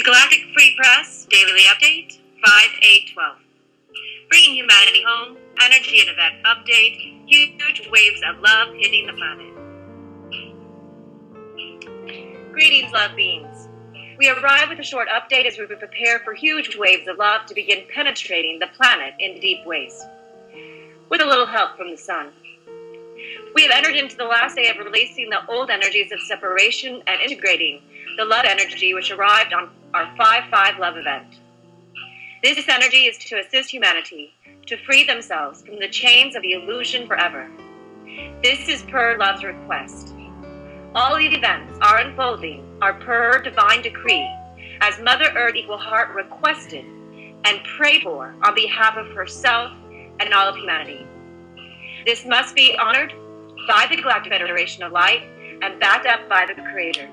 Galactic Free Press Daily Update 5812. Bringing humanity home, energy and event update, huge waves of love hitting the planet. Greetings, love beings. We arrive with a short update as we prepare for huge waves of love to begin penetrating the planet in deep ways, with a little help from the sun. We have entered into the last day of releasing the old energies of separation and integrating the love energy which arrived on our 5-5 love event. This energy is to assist humanity to free themselves from the chains of the illusion forever. This is per love's request. All the events are unfolding are per divine decree, as Mother Earth Equal Heart requested and prayed for on behalf of herself and all of humanity. This must be honored by the Galactic Federation of Light and backed up by the Creator.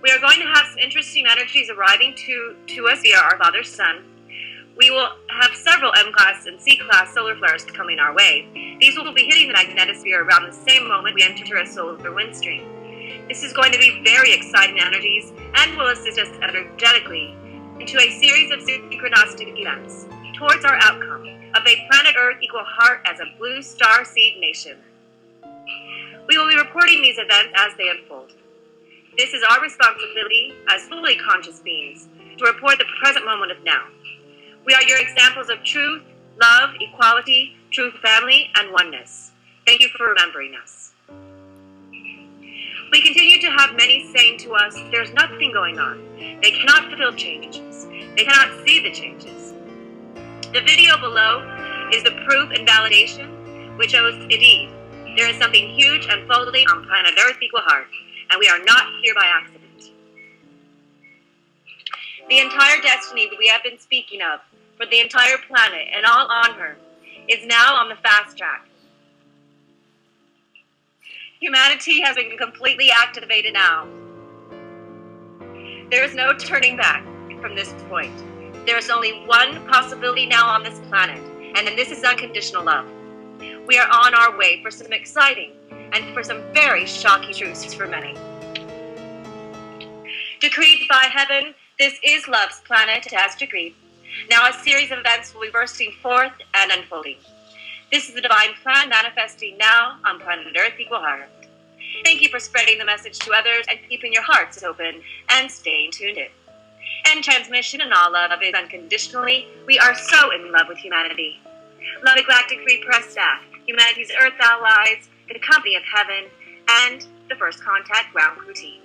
We are going to have some interesting energies arriving to us via our Father's Sun. We will have several M-class and C-class solar flares coming our way. These will be hitting the magnetosphere around the same moment we enter a solar wind stream. This is going to be very exciting energies and will assist us energetically into a series of synchronistic events towards our outcome of a planet Earth Equal Heart as a blue star seed nation. We will be reporting these events as they unfold. This is our responsibility as fully conscious beings to report the present moment of now. We are your examples of truth, love, equality, true family, and oneness. Thank you for remembering us. We continue to have many saying to us, there's nothing going on. They cannot feel changes. They cannot see the changes. The video below is the proof and validation which shows indeed there is something huge unfolding on planet Earth Equal Heart, and we are not here by accident. The entire destiny we have been speaking of for the entire planet and all on her is now on the fast track. Humanity has been completely activated now. There is no turning back from this point. There is only one possibility now on this planet, and this is unconditional love. We are on our way for some exciting and for some very shocking truths for many. Decreed by heaven, this is love's planet as decreed. Now a series of events will be bursting forth and unfolding. This is the divine plan manifesting now on planet Earth Equal Heart. Thank you for spreading the message to others and keeping your hearts open and staying tuned in. And transmission and all love is unconditionally. We are so in love with humanity. Love the Galactic Free Press staff, humanity's Earth allies, the company of heaven, and the First Contact ground crew team.